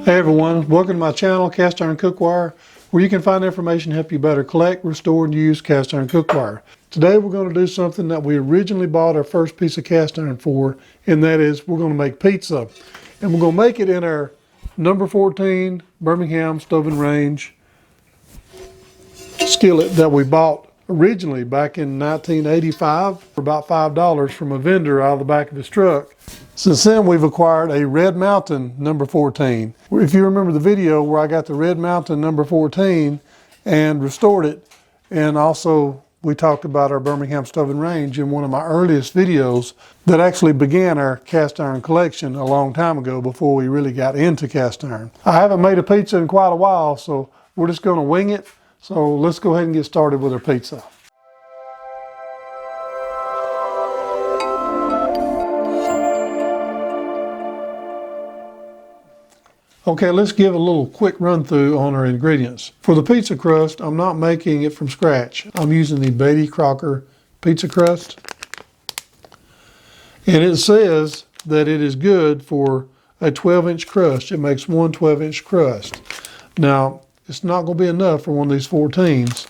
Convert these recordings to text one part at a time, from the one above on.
Hey everyone, welcome to my channel, Cast Iron Cookware, where you can find information to help you better collect, restore, and use cast iron cookware. Today we're going to do something that we originally bought our first piece of cast iron for, and that is we're going to make pizza. And we're going to make it in our number 14 Birmingham Stove and Range skillet that we bought originally back in 1985 for about $5 from a vendor out of the back of his truck. Since then, we've acquired a Red Mountain number 14. If you remember the video where I got the Red Mountain number 14 and restored it, and also we talked about our Birmingham Stove and Range in one of my earliest videos that actually began our cast iron collection a long time ago before we really got into cast iron. I haven't made a pizza in quite a while, so we're just going to wing it. So let's go ahead and get started with our pizza. Okay, let's give a little quick run through on our ingredients. For the pizza crust, I'm not making it from scratch. I'm using the Betty Crocker pizza crust. And it says that it is good for a 12-inch crust. It makes one 12-inch crust. Now, it's not going to be enough for one of these 14s.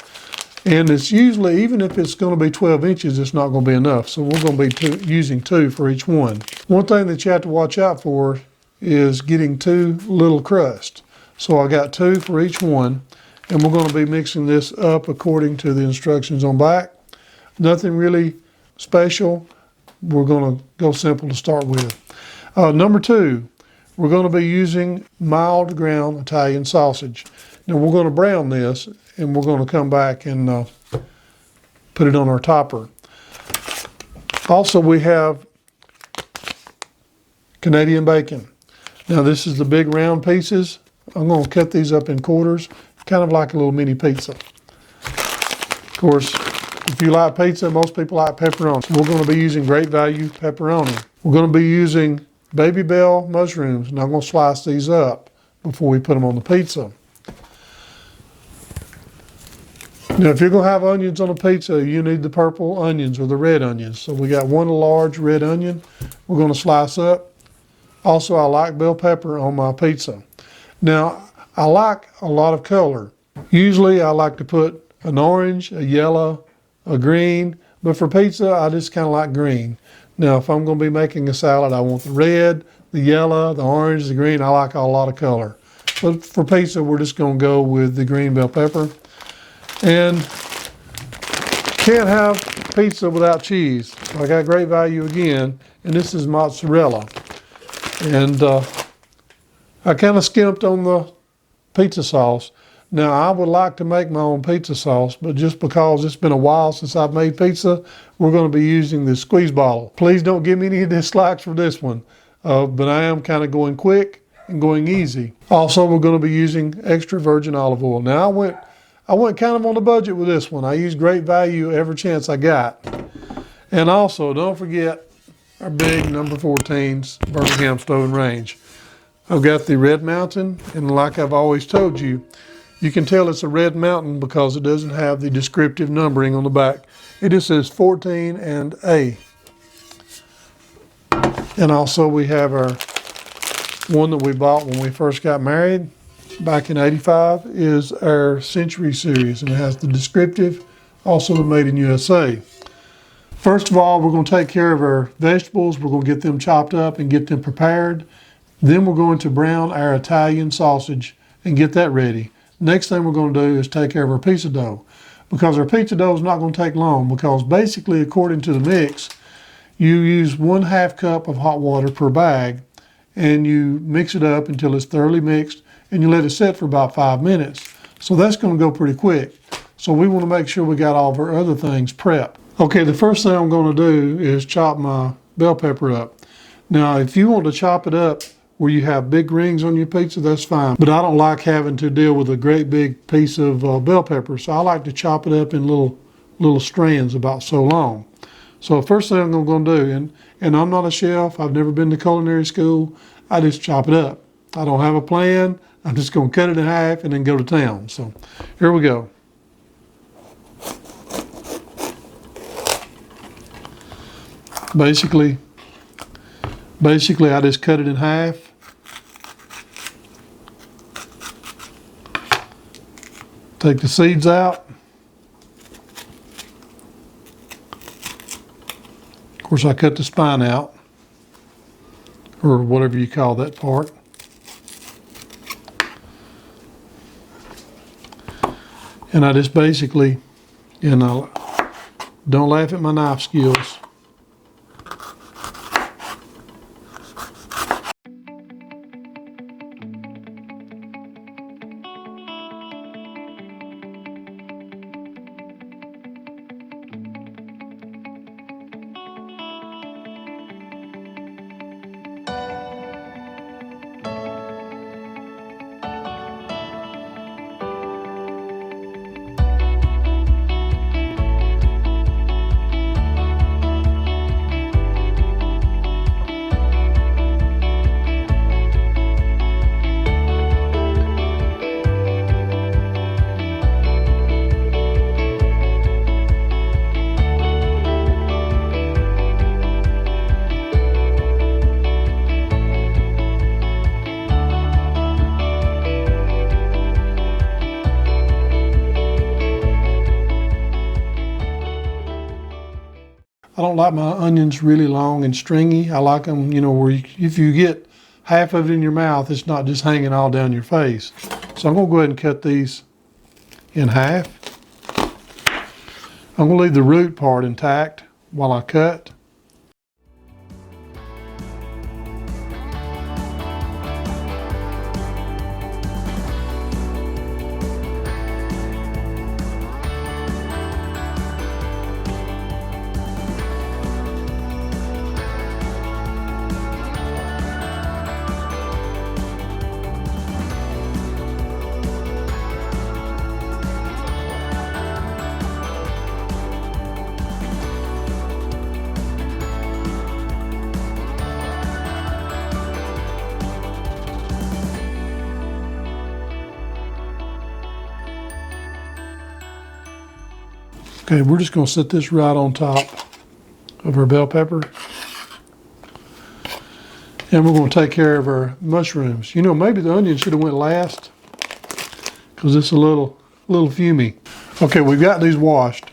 And it's usually, even if it's going to be 12 inches, it's not going to be enough. So we're going to be using 2 for each one. One thing that you have to watch out for is getting too little crust. So I got 2 for each one, and we're going to be mixing this up according to the instructions on back. Nothing really special. We're going to go simple to start with. Number 2, we're going to be using mild ground Italian sausage. Now we're going to brown this, and we're going to come back and put it on our topper. Also, we have Canadian bacon. Now this is the big round pieces. I'm going to cut these up in quarters, kind of like a little mini pizza. Of course, if you like pizza, most people like pepperoni. We're going to be using great value pepperoni. We're going to be using baby bell mushrooms, and I'm going to slice these up before we put them on the pizza. Now, if you're going to have onions on a pizza, you need the purple onions or the red onions. So we got one large red onion we're going to slice up. Also, I like bell pepper on my pizza. Now, I like a lot of color. Usually, I like to put an orange, a yellow, a green, but for pizza, I just kind of like green. Now, if I'm going to be making a salad, I want the red, the yellow, the orange, the green. I like a lot of color. But for pizza, we're just going to go with the green bell pepper. And can't have pizza without cheese. So I got great value again, and this is mozzarella. And I kind of skimped on the pizza sauce. Now, I would like to make my own pizza sauce, but just because it's been a while since I've made pizza, we're going to be using the squeeze bottle. Please don't give me any dislikes for this one, but I am kind of going quick and going easy. Also, we're going to be using extra virgin olive oil. Now, I went kind of on the budget with this one. I used great value every chance I got. And also, don't forget our big number 14s, Birmingham Stove and Range. I've got the Red Mountain, and like I've always told you, you can tell it's a Red Mountain because it doesn't have the descriptive numbering on the back. It just says 14 and A. And also we have our one that we bought when we first got married back in '85 is our Century Series, and it has the descriptive, also the Made in USA. First of all, we're going to take care of our vegetables. We're going to get them chopped up and get them prepared. Then we're going to brown our Italian sausage and get that ready. Next thing we're going to do is take care of our pizza dough, because our pizza dough is not going to take long, because basically, according to the mix, you use 1/2 cup of hot water per bag, and you mix it up until it's thoroughly mixed, and you let it sit for about 5 minutes. So that's going to go pretty quick. So we want to make sure we got all of our other things prepped. Okay, the first thing I'm going to do is chop my bell pepper up. Now, if you want to chop it up where you have big rings on your pizza, that's fine. But I don't like having to deal with a great big piece of bell pepper, so I like to chop it up in little strands about so long. So first thing I'm going to do, and I'm not a chef, I've never been to culinary school, I just chop it up. I don't have a plan, I'm just going to cut it in half and then go to town. So here we go. Basically, I just cut it in half Take the seeds out. Of course, I cut the spine out, or whatever you call that part. And I just basically, and I don't laugh at my knife skills. I don't like my onions really long and stringy. I like them, you know, where if you get half of it in your mouth, it's not just hanging all down your face. So I'm gonna go ahead and cut these in half. I'm gonna leave the root part intact while I cut. Okay, we're just gonna set this right on top of our bell pepper. And we're gonna take care of our mushrooms. You know, maybe the onion should have went last because it's a little fumy. Okay, we've got these washed.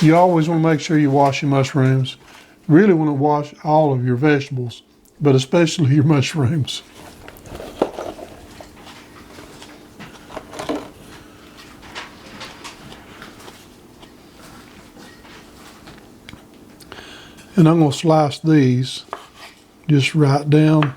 You always wanna make sure you wash your mushrooms. Really wanna wash all of your vegetables, but especially your mushrooms. And I'm going to slice these just right down.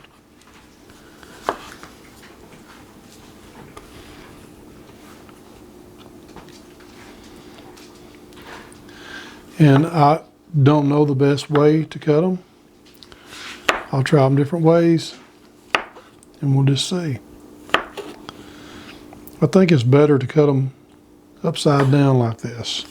And I don't know the best way to cut them. I'll try them different ways and we'll just see. I think it's better to cut them upside down like this.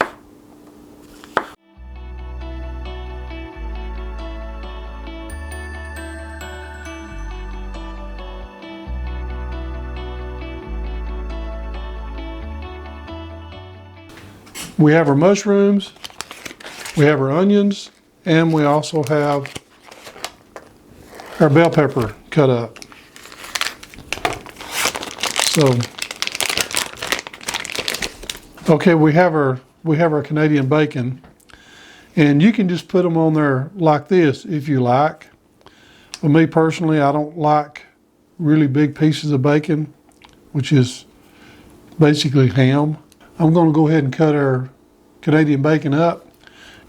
We have our mushrooms, we have our onions, and we also have our bell pepper cut up. So, okay, we have our Canadian bacon, and you can just put them on there like this if you like. For me personally, I don't like really big pieces of bacon, which is basically ham. I'm going to go ahead and cut our Canadian bacon up.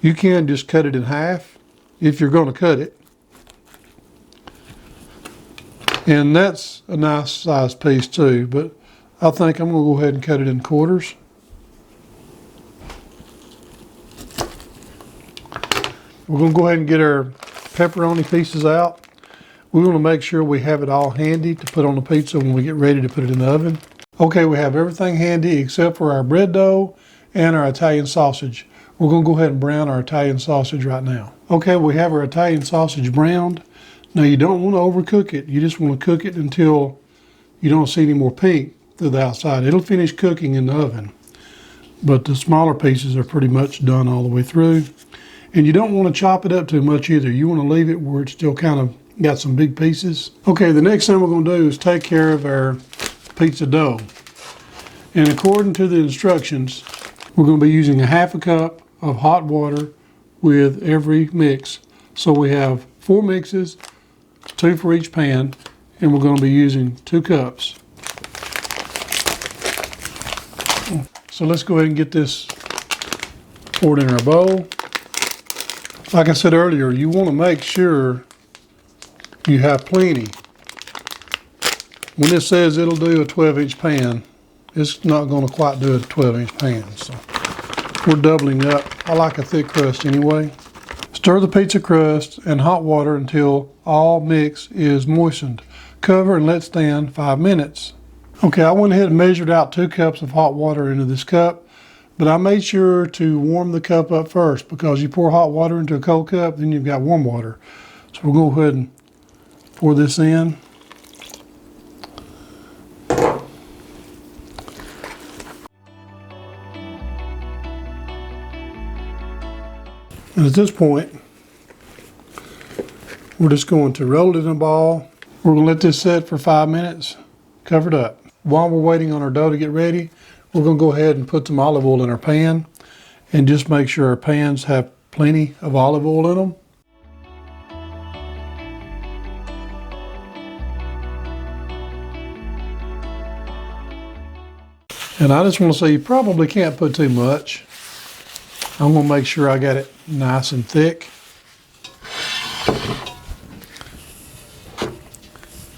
You can just cut it in half if you're going to cut it. And that's a nice size piece too, but I think I'm going to go ahead and cut it in quarters. We're going to go ahead and get our pepperoni pieces out. We want to make sure we have it all handy to put on the pizza when we get ready to put it in the oven. Okay, we have everything handy except for our bread dough and our Italian sausage. We're going to go ahead and brown our Italian sausage right now. Okay, we have our Italian sausage browned. Now you don't want to overcook it. You just want to cook it until you don't see any more pink through the outside. It'll finish cooking in the oven. But the smaller pieces are pretty much done all the way through. And you don't want to chop it up too much either. You want to leave it where it's still kind of got some big pieces. Okay, the next thing we're going to do is take care of our pizza dough. And according to the instructions, we're going to be using a half a cup of hot water with every mix. So we have 4 mixes, 2 for each pan, and we're going to be using 2 cups. So let's go ahead and get this poured in our bowl. Like I said earlier, you want to make sure you have plenty. When it says it'll do a 12-inch pan, it's not going to quite do a 12-inch pan. So we're doubling up. I like a thick crust anyway. Stir the pizza crust in hot water until all mix is moistened. Cover and let stand 5 minutes. Okay, I went ahead and measured out 2 cups of hot water into this cup, but I made sure to warm the cup up first, because you pour hot water into a cold cup, then you've got warm water. So we'll go ahead and pour this in. And at this point, we're just going to roll it in a ball. We're going to let this set for 5 minutes, covered up. While we're waiting on our dough to get ready, we're going to go ahead and put some olive oil in our pan, and just make sure our pans have plenty of olive oil in them. And I just want to say, you probably can't put too much. I'm going to make sure I got it nice and thick.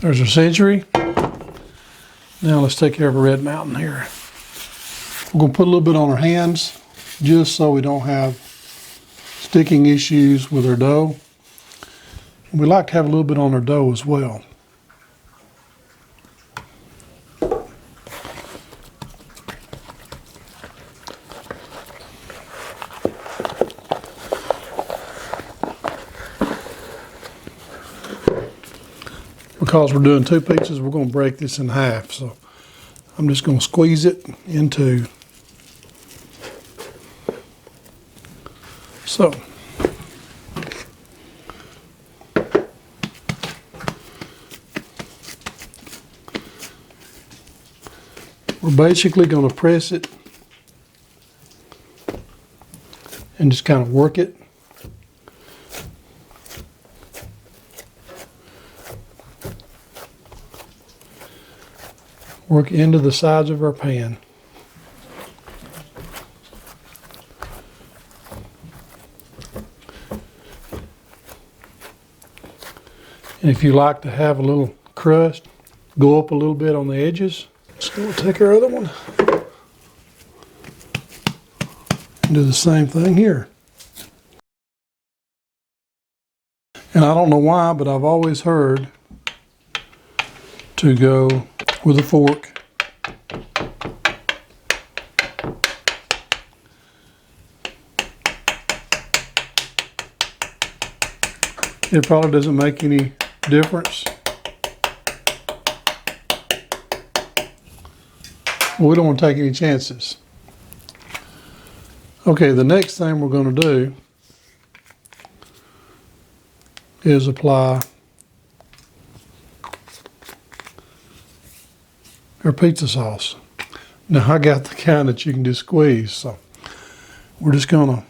There's our century. Now let's take care of a red mountain here. We're going to put a little bit on our hands, just so we don't have sticking issues with our dough. We like to have a little bit on our dough as well. Because we're doing 2 pizzas, we're going to break this in half. So I'm just going to squeeze it in 2. So we're basically going to press it and just kind of work it. Work into the sides of our pan. And if you like to have a little crust, go up a little bit on the edges. So we'll take our other one and do the same thing here. And I don't know why, but I've always heard to go with a fork. It probably doesn't make any difference. We don't want to take any chances. Okay, the next thing we're going to do is apply our pizza sauce. Now I got the kind that you can just squeeze, so we're just gonna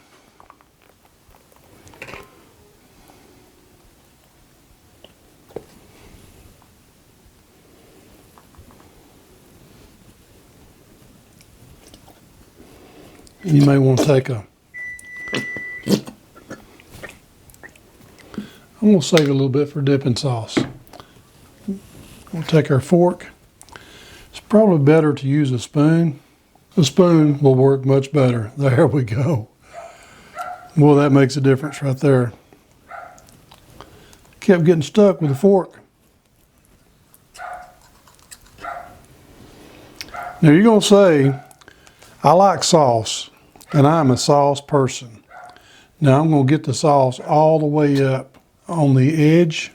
you may want to take a I'm gonna save a little bit for dipping sauce. We'll take our fork. It's probably better to use a spoon. A spoon will work much better. There we go. Well, that makes a difference right there. Kept getting stuck with the fork. Now you're gonna say, I like sauce, and I'm a sauce person. Now I'm gonna get the sauce all the way up on the edge,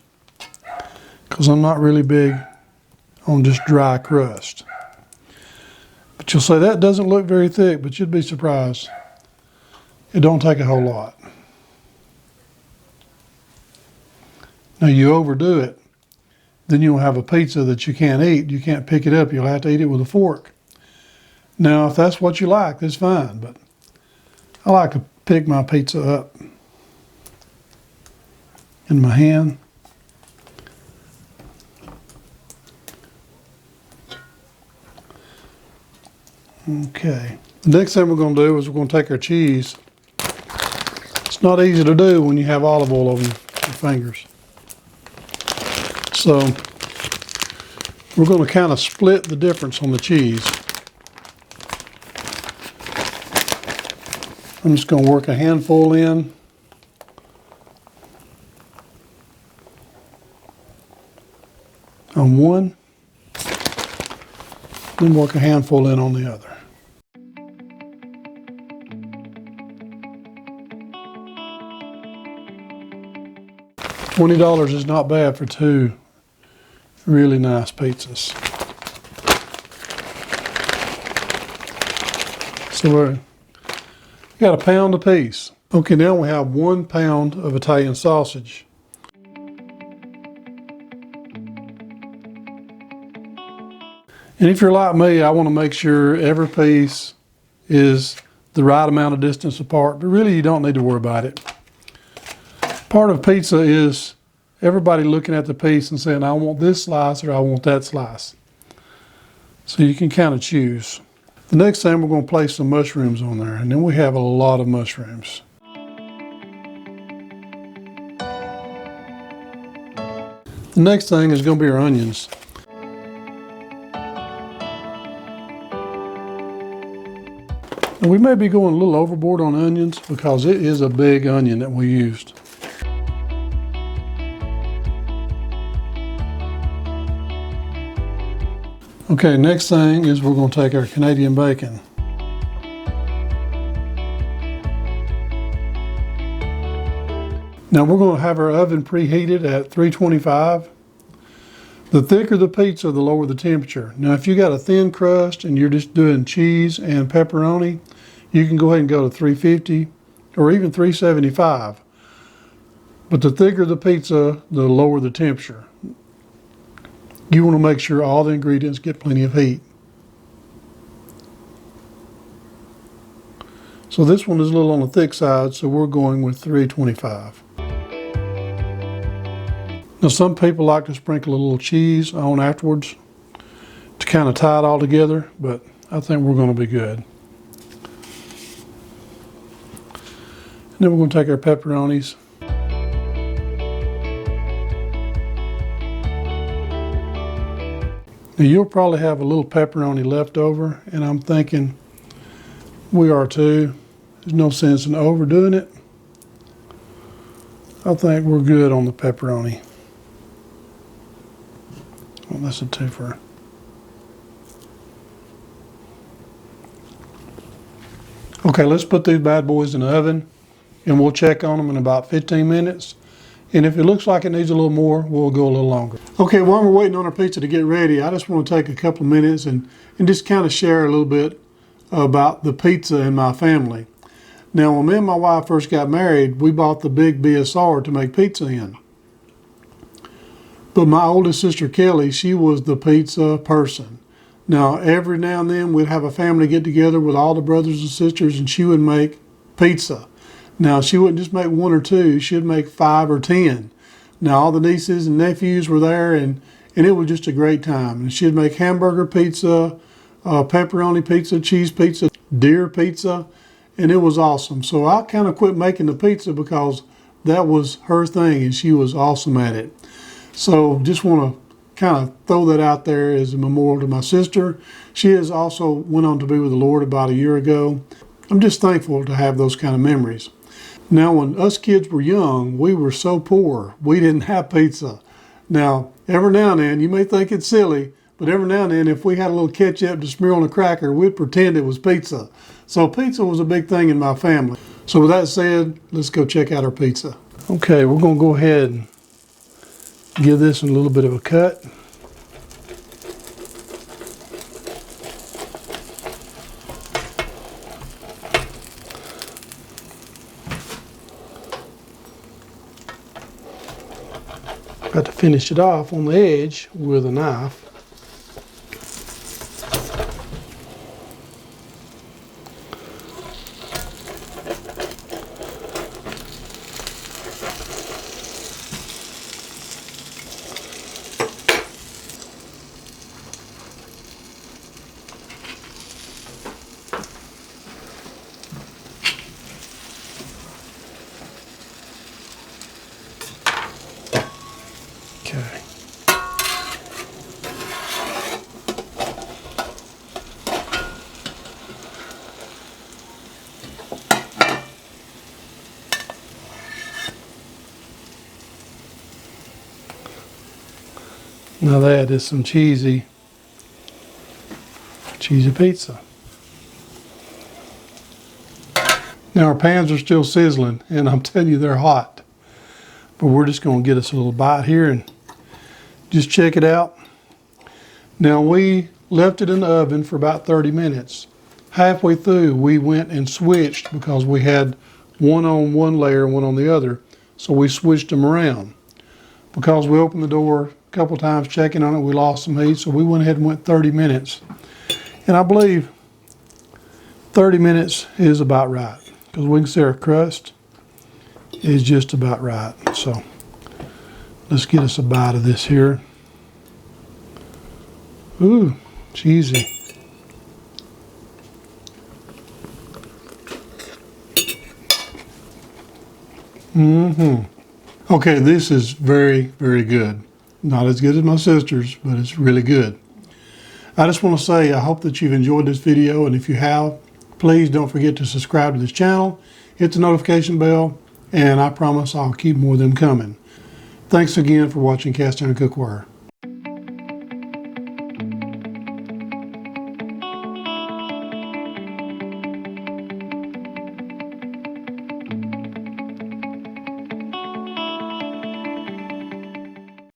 because I'm not really big on just dry crust. But you'll say that doesn't look very thick, but you'd be surprised. It don't take a whole lot. Now you overdo it, then you'll have a pizza that you can't eat. You can't pick it up. You'll have to eat it with a fork. Now, if that's what you like, that's fine, but I like to pick my pizza up in my hand. Okay, the next thing we're going to do is we're going to take our cheese. It's not easy to do when you have olive oil over your fingers. So we're going to kind of split the difference on the cheese. I'm just going to work a handful in. On one, then work a handful in on the other. $20 is not bad for two really nice pizzas. So we got a pound apiece. Okay, now we have 1 pound of Italian sausage. And if you're like me, I want to make sure every piece is the right amount of distance apart, but really you don't need to worry about it. Part of pizza is everybody looking at the piece and saying, I want this slice or I want that slice. So you can kind of choose. The next thing, we're going to place some mushrooms on there, and then we have a lot of mushrooms. The next thing is going to be our onions. And we may be going a little overboard on onions because it is a big onion that we used. Okay, next thing is we're going to take our Canadian bacon. Now we're going to have our oven preheated at 325. The thicker the pizza, the lower the temperature. Now if you got a thin crust and you're just doing cheese and pepperoni, you can go ahead and go to 350 or even 375. But the thicker the pizza, the lower the temperature. You want to make sure all the ingredients get plenty of heat. So this one is a little on the thick side, so we're going with 325. Now some people like to sprinkle a little cheese on afterwards to kind of tie it all together, but I think we're going to be good. And then we're going to take our pepperonis. Now you'll probably have a little pepperoni left over, and I'm thinking we are too. There's no sense in overdoing it. I think we're good on the pepperoni. Well, that's a twofer. Okay, let's put these bad boys in the oven, and we'll check on them in about 15 minutes. And if it looks like it needs a little more, we'll go a little longer. Okay, while we're waiting on our pizza to get ready, I just want to take a couple of minutes and just kind of share a little bit about the pizza in my family. Now, when me and my wife first got married, we bought the big BSR to make pizza in. But my oldest sister, Kelly, she was the pizza person. Now, every now and then, we'd have a family get together with all the brothers and sisters, and she would make pizza. Now, she wouldn't just make 1 or 2, she'd make 5 or 10. Now, all the nieces and nephews were there, and it was just a great time. And she'd make hamburger pizza, pepperoni pizza, cheese pizza, deer pizza, and it was awesome. So I kind of quit making the pizza because that was her thing, and she was awesome at it. So just want to kind of throw that out there as a memorial to my sister. She has also went on to be with the Lord about a year ago. I'm just thankful to have those kind of memories. Now, when us kids were young, we were so poor, we didn't have pizza. Now, every now and then, you may think it's silly, but every now and then, if we had a little ketchup to smear on a cracker, we'd pretend it was pizza. So pizza was a big thing in my family. So with that said, let's go check out our pizza. Okay, we're going to go ahead and give this a little bit of a cut. Got to finish it off on the edge with a knife. Now that is some cheesy pizza. Now our pans are still sizzling, and I'm telling you they're hot. But we're just gonna get us a little bite here and just check it out. Now we left it in the oven for about 30 minutes. Halfway through we went and switched because we had one on one layer and one on the other. So we switched them around. Because we opened the door a couple times checking on it, we lost some heat, so we went ahead and went 30 minutes. And I believe 30 minutes is about right, because we can see our crust is just about right. So let's get us a bite of this here. Ooh, cheesy. Okay, this is very, very good. Not as good as my sister's, but it's really good. I just want to say I hope that you've enjoyed this video, and if you have, please don't forget to subscribe to this channel, hit the notification bell, and I promise I'll keep more of them coming. Thanks again for watching Cast Iron Cookware.